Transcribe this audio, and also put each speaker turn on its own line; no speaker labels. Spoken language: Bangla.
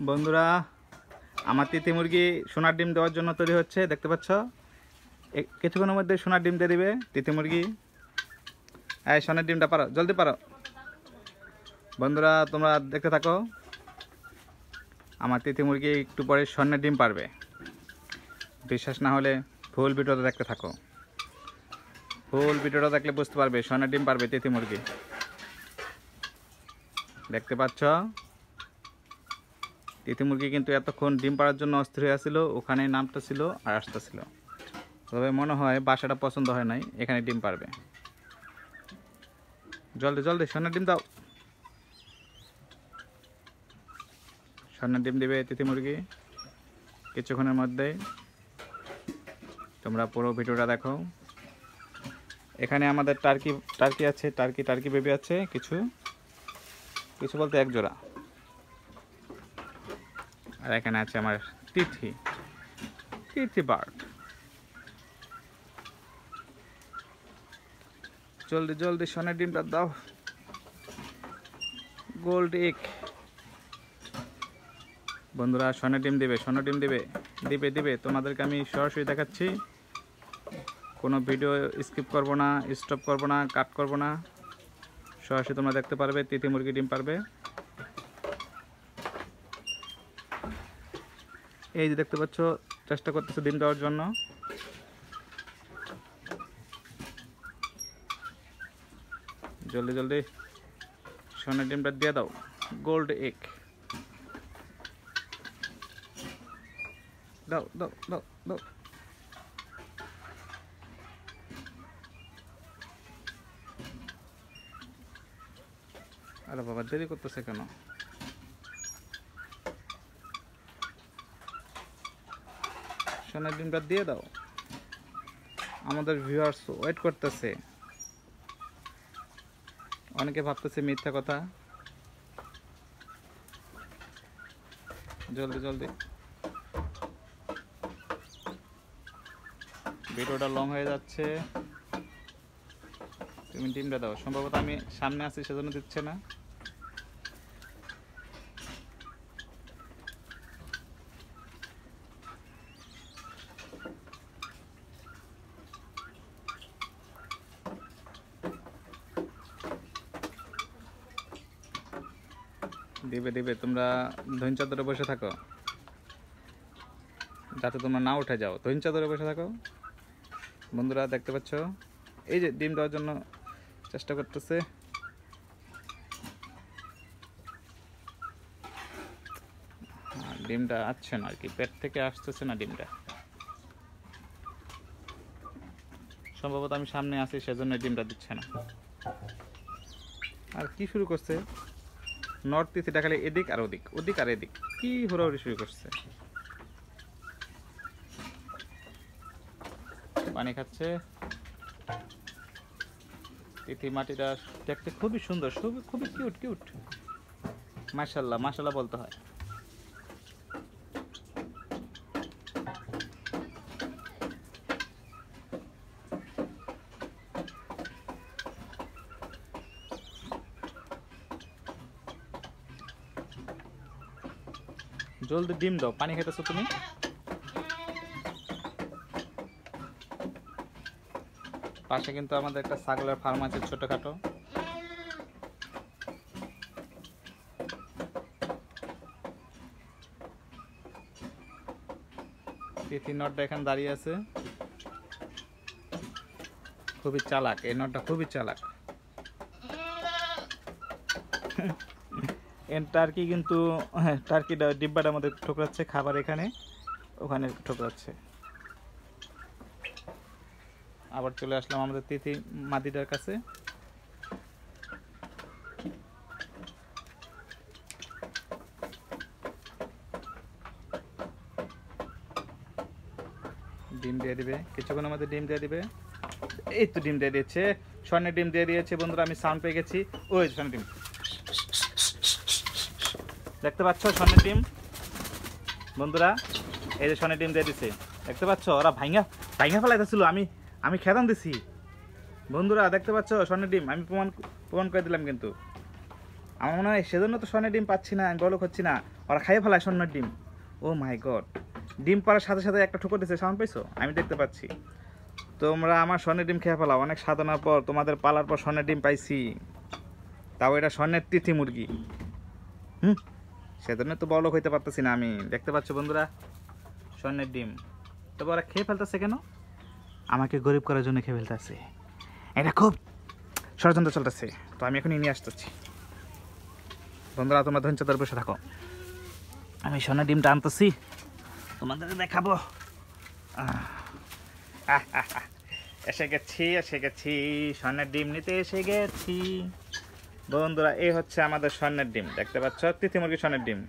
বন্ধুরা, আমার তিতি মুরগি সোনার ডিম দেওয়ার জন্য তৈরি হচ্ছে, দেখতে পাচ্ছ। কিছুক্ষণের মধ্যে সোনার ডিম দিয়ে দিবে তিতি মুরগি। এই সোনার ডিমটা পারো, জলদি পারো। বন্ধুরা তোমরা দেখতে থাকো, আমার তিতি মুরগি একটু পরে স্বর্ণের ডিম পারবে। বিশ্বাস না হলে ফুল ভিডিওটা দেখতে থাকো, ফুল ভিডিওটা দেখলে বুঝতে পারবে স্বর্ণের ডিম পারবে তিতি মুরগি। দেখতে পাচ্ছ, তিতি মুরগি কিন্তু এতক্ষণ ডিম পাড়ার জন্য অস্থির হয়ে আসছিল, ওখানে নামটা ছিল আর আসতেছিল। তবে মনে হয় বাসাটা পছন্দ হয় নাই, এখানে ডিম পারবে। জলদি জলদি স্বর্ণের ডিম দাও। স্বর্ণের ডিম দিবে তিতি মুরগি কিছুক্ষণের মধ্যেই। তোমরা পুরো ভিডিওটা দেখো। এখানে আমাদের টার্কি আছে, টার্কি বেবি আছে কিছু কিছু বলতে এক জোড়া। আর এখানে আছে আমার তিথি বার্ড। জলদি জলদি সোনার ডিমটা দাও। Gold egg. বন্ধুরা সোনার ডিম দিবে, সোনার ডিম দিবে দিবে দিবে তোমাদেরকে আমি সরাসরি দেখাচ্ছি। কোনো ভিডিও স্কিপ করব না, স্টপ করব না, কাট করব না, সরাসরি তোমরা দেখতে পারবে তিতি মুরগি ডিম পারবে। এই যে দেখতে পাচ্ছ, চেষ্টা করতেছে ডিম দেওয়ার জন্য। জলদি জলদি সোনার ডিমটা দিয়ে দাও। গোল্ড এগ দাও দাও দাও দাও। আরে বাবা, দেরি করতেছে কেন? সোনার ডিমটা দিয়ে দাও, আমাদের ভিউয়ার্স ওয়েট করতেছে। অনেকে ভাবতেছে মিথ্যা কথা। জলদি জলদি, ভিডিওটা লং হয়ে যাচ্ছে। তুমি ডিমটা দাও। সম্ভবত আমি সামনে আছি সেজন্য দিচ্ছে না। দিবে দিবে, তোমরা ধৈর্য চাদরে বসে থাকো, যাতে তোমরা না উঠে যাও। ধৈর্য চাদরে বসে থাকো। বন্ধুরা দেখতে পাচ্ছ, এই যে ডিম দেওয়ার জন্য চেষ্টা করতেছে। ডিমটা আসছে না আর কি, পেট থেকে আসতেছে না ডিমটা। সম্ভবত আমি সামনে আছি সেজন্য ডিমটা দিচ্ছে না। আর কি শুরু করছে, নর্থ ইস্ট দেখালে এদিক আর ওদিক, ওদিক আর এদিক, কি হুড়াহুড়ি শুরু করছে। পানি খাচ্ছে। তিথি মাটিটা দেখতে খুবই সুন্দর, খুবই কিউট কিউট। মাশাআল্লাহ মাশাআল্লাহ বলতে হয়। জলদি ডিম দাও, পানি খেতেছো তুমি। পাশে কিন্তু আমাদের একটা ছাগলের ফার্ম আছে ছোটখাটো। তিথি নটটা এখানে দাঁড়িয়ে আছে, খুবই চালাক এই নটটা, খুবই চালাক। টার্কি কিন্তু টার্কিটা ডিব্বাটার মধ্যে ঠোকরাচ্ছে খাবার, এখানে ওখানে ঠোকরাচ্ছে। আবার চলে আসলাম আমাদের তিথি মাদিটার কাছে। ডিম দিয়ে দিবে কিছুক্ষণের মধ্যে, ডিম দিয়ে দিবে। এই তো ডিম দিয়ে দিয়েছে, স্বর্ণের ডিম দিয়ে দিয়েছে। বন্ধুরা আমি সাউন্ড পেয়ে গেছি। ওই স্বর্ণের ডিম দেখতে পাচ্ছ, স্বর্ণের ডিম। বন্ধুরা এই যে স্বর্ণের ডিম দিয়ে দিচ্ছে, দেখতে পাচ্ছ। ওরা ভাইঙ্গা ফেলাইতেছিল, আমি খেদান দিছি। বন্ধুরা দেখতে পাচ্ছ স্বর্ণের ডিম, আমি প্রমাণ করে দিলাম কিন্তু। আমার মনে হয় সেজন্য তো স্বর্ণের ডিম পাচ্ছি না, আমি বলক হচ্ছি না। ওরা খাইয়ে ফেলায় স্বর্ণের ডিম। ও মাই গড, ডিম পাড়ার সাথে সাথে একটা ঠুকর দিচ্ছে, সাউন্ড পাইছো? আমি দেখতে পাচ্ছি। তোমরা আমার স্বর্ণের ডিম খেয়ে ফেলাও, অনেক সাধনার পর তোমাদের পালার পর স্বর্ণের ডিম পাইছি, তাও এটা স্বর্ণের তিথি মুরগি। সেজন্য তো বড়লোক হইতে পারতেছি না আমি। দেখতে পাচ্ছ বন্ধুরা, স্বর্ণের ডিম। তবে ওরা খেয়ে ফেলতেছে কেন? আমাকে গরিব করার জন্য খেয়ে ফেলতেছে। এটা খুব ষড়যন্ত্র চলতেছে, তো আমি এখনই নিয়ে আসতেছি। বন্ধুরা তোমরা ধৈর্য ধরে বসে থাকো, আমি স্বর্ণের ডিমটা আনতেছি, তোমাদের দেখাবো। এসে গেছি স্বর্ণের ডিম নিতে এসে গেছি। বন্ধুরা এই হচ্ছে আমাদের স্বর্ণের ডিম, দেখতে পাচ্ছ, তিথি মুরগি স্বর্ণের ডিম।